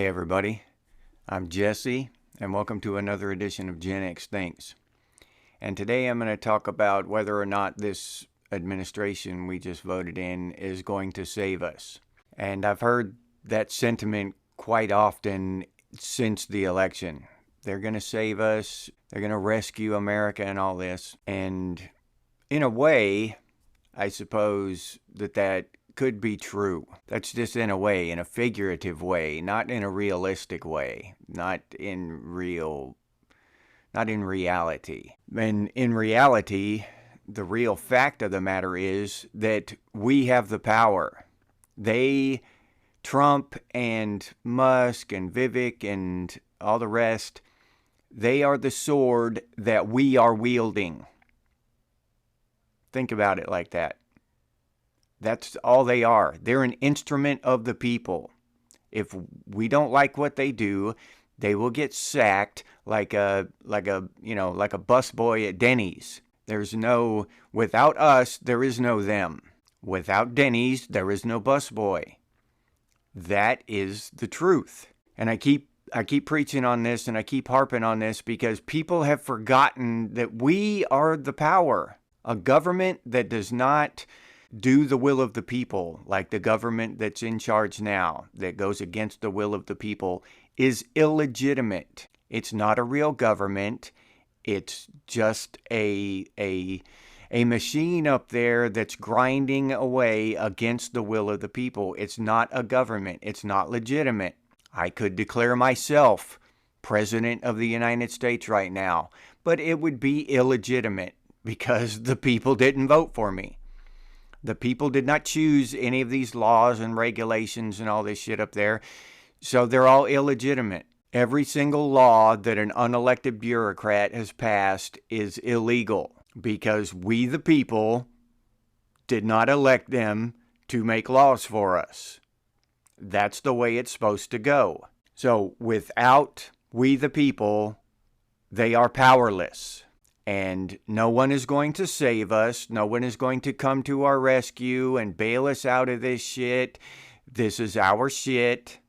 Hey everybody, I'm Jesse, and welcome to another edition of Gen X Thinks. And today I'm going to talk about whether or not this administration we just voted in is going to save us. And I've heard that sentiment quite often since the election. They're going to save us, they're going to rescue America and all this. And in a way, I suppose that could be true. That's just in a way, in a figurative way, not in a realistic way, not in reality. And in reality, the real fact of the matter is that we have the power. Trump and Musk and Vivek and all the rest, they are the sword that we are wielding. Think about it like that. That's all they are. They're an instrument of the people. If we don't like what they do, they will get sacked like a busboy at Denny's. Without us, there is no them. Without Denny's, there is no busboy. That is the truth. And I keep preaching on this and I keep harping on this because people have forgotten that we are the power. A government that does not do the will of the people, like the government that's in charge now, that goes against the will of the people, is illegitimate. It's not a real government. It's just a machine up there that's grinding away against the will of the people. It's not a government. It's not legitimate. I could declare myself President of the United States right now, but it would be illegitimate because the people didn't vote for me. The people did not choose any of these laws and regulations and all this shit up there, so they're all illegitimate. Every single law that an unelected bureaucrat has passed is illegal because we, the people, did not elect them to make laws for us. That's the way it's supposed to go. So without we, the people, they are powerless. And no one is going to save us. No one is going to come to our rescue and bail us out of this shit. This is our shit.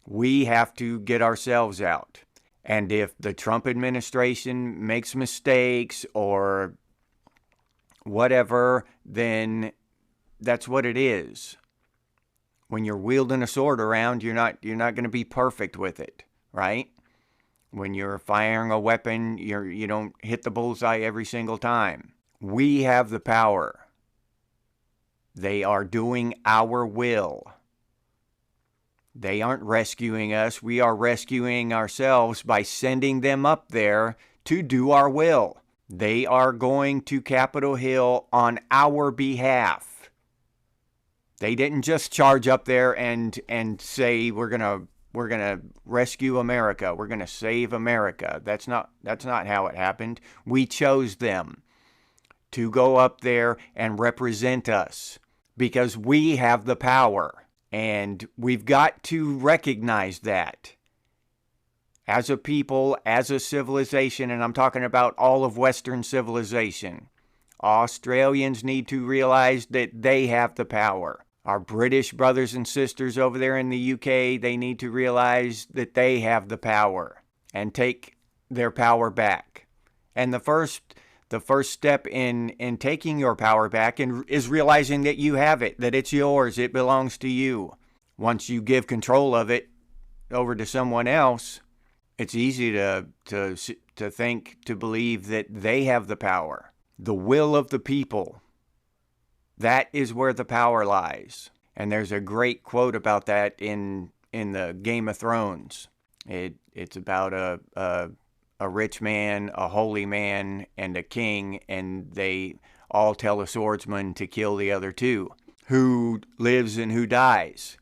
We have to get ourselves out. And if the Trump administration makes mistakes or whatever, then that's what it is. When you're wielding a sword around, you're not going to be perfect with it, right? When you're firing a weapon, you don't hit the bullseye every single time. We have the power. They are doing our will. They aren't rescuing us. We are rescuing ourselves by sending them up there to do our will. They are going to Capitol Hill on our behalf. They didn't just charge up there and say we're gonna rescue America. We're gonna save America. That's not how it happened. We chose them to go up there and represent us because we have the power. And we've got to recognize that as a people, as a civilization, and I'm talking about all of Western civilization. Australians need to realize that they have the power. Our British brothers and sisters over there in the UK, they need to realize that they have the power and take their power back. And the first step in taking your power back is realizing that you have it, that it's yours, it belongs to you. Once you give control of it over to someone else, it's easy to believe that they have the power. The will of the people. That is where the power lies. And there's a great quote about that in the Game of Thrones. It's about a rich man, a holy man, and a king, and they all tell a swordsman to kill the other two. Who lives and who dies?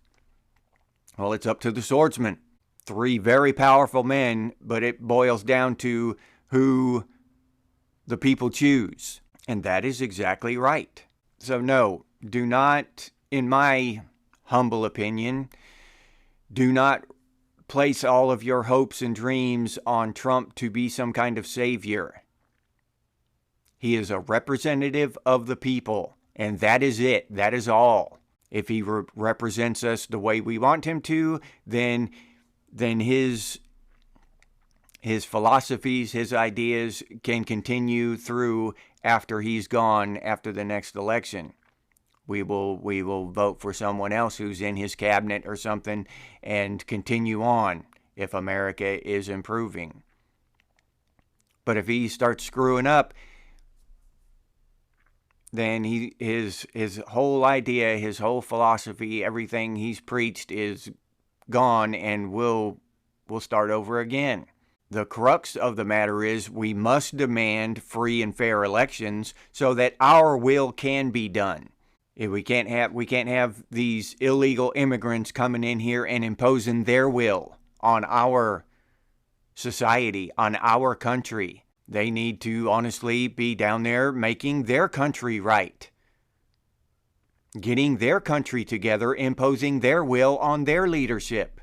Well, it's up to the swordsman. 3 very powerful men, but it boils down to who the people choose. And that is exactly right. So no, do not, in my humble opinion, do not place all of your hopes and dreams on Trump to be some kind of savior. He is a representative of the people, and that is it. That is all. If he represents us the way we want him to, then his philosophies, his ideas can continue through after he's gone, after the next election. We will vote for someone else who's in his cabinet or something and continue on if America is improving. But if he starts screwing up, then his whole idea, his whole philosophy, everything he's preached is gone, and we'll start over again. The crux of the matter is we must demand free and fair elections so that our will can be done. We can't have these illegal immigrants coming in here and imposing their will on our society, on our country. They need to honestly be down there making their country right, getting their country together, imposing their will on their leadership,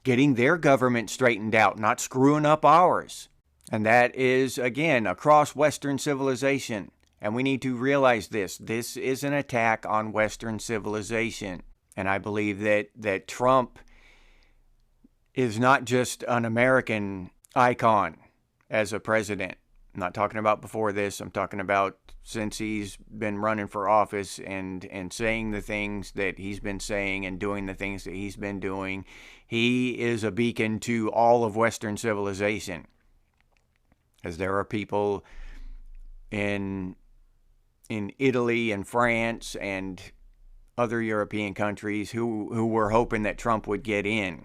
getting their government straightened out, not screwing up ours. And that is, again, across Western civilization. And we need to realize this. This is an attack on Western civilization. And I believe that Trump is not just an American icon as a president. I'm not talking about before this. I'm talking about since he's been running for office and saying the things that he's been saying and doing the things that he's been doing. He is a beacon to all of Western civilization. As there are people in Italy and France and other European countries who were hoping that Trump would get in,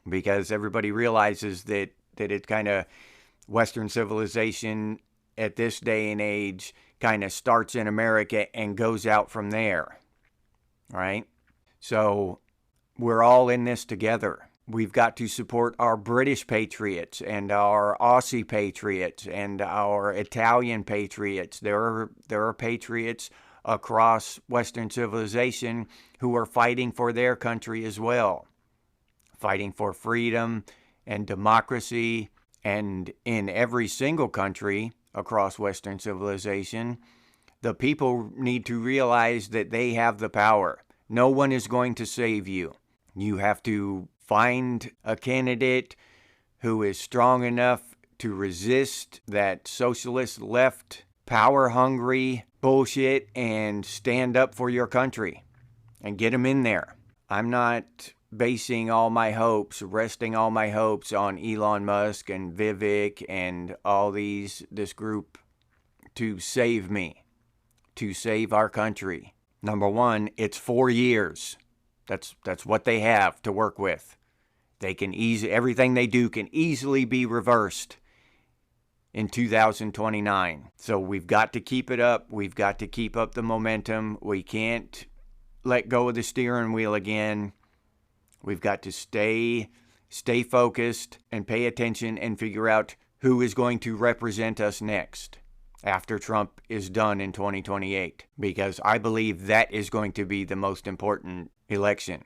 because everybody realizes that it kind of, Western civilization at this day and age kind of starts in America and goes out from there, right? So we're all in this together. We've got to support our British patriots and our Aussie patriots and our Italian patriots. There are patriots across Western civilization who are fighting for their country as well, fighting for freedom and democracy. And in every single country across Western civilization, the people need to realize that they have the power. No one is going to save you. You have to find a candidate who is strong enough to resist that socialist left power-hungry bullshit and stand up for your country and get them in there. I'm not resting all my hopes on Elon Musk and Vivek and all this group to save me, to save our country. Number one, it's 4 years. That's what they have to work with. They can everything they do can easily be reversed in 2029. So we've got to keep it up. We've got to keep up the momentum. We can't let go of the steering wheel again. We've got to stay focused and pay attention and figure out who is going to represent us next after Trump is done in 2028. Because I believe that is going to be the most important election,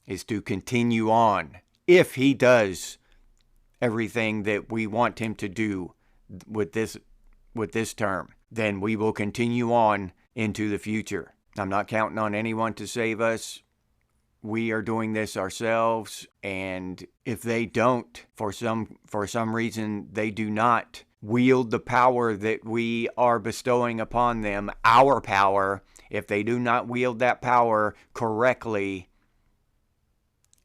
is to continue on. If he does everything that we want him to do with this term, then we will continue on into the future. I'm not counting on anyone to save us. We are doing this ourselves, and if they don't, for some reason, they do not wield the power that we are bestowing upon them, our power, if they do not wield that power correctly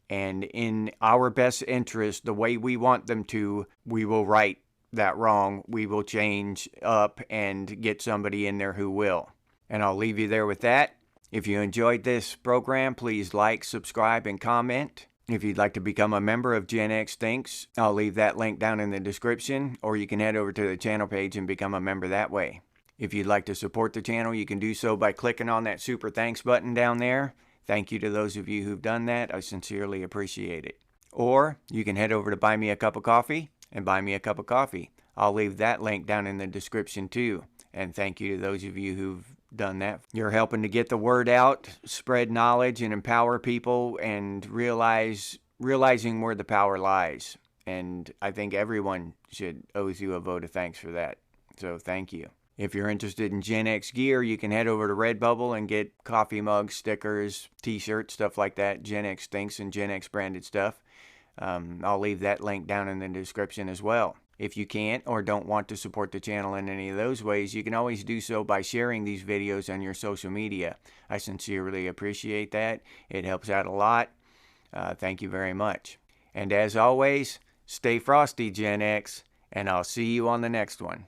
and in our best interest, the way we want them to, we will right that wrong. We will change up and get somebody in there who will. And I'll leave you there with that. If you enjoyed this program, please like, subscribe, and comment. If you'd like to become a member of Gen X Thinks, I'll leave that link down in the description, or you can head over to the channel page and become a member that way. If you'd like to support the channel, you can do so by clicking on that super thanks button down there. Thank you to those of you who've done that. I sincerely appreciate it. Or you can head over to Buy Me a Cup of Coffee and buy me a cup of coffee. I'll leave that link down in the description too. And thank you to those of you who've done that. You're helping to get the word out, spread knowledge, and empower people, and realizing where the power lies. And I think everyone should owe you a vote of thanks for that. So thank you. If you're interested in Gen X gear, you can head over to Redbubble and get coffee mugs, stickers, t-shirts, stuff like that. Gen X Thinks and Gen X branded stuff. I'll leave that link down in the description as well. If you can't or don't want to support the channel in any of those ways, you can always do so by sharing these videos on your social media. I sincerely appreciate that. It helps out a lot. Thank you very much. And as always, stay frosty, Gen X, and I'll see you on the next one.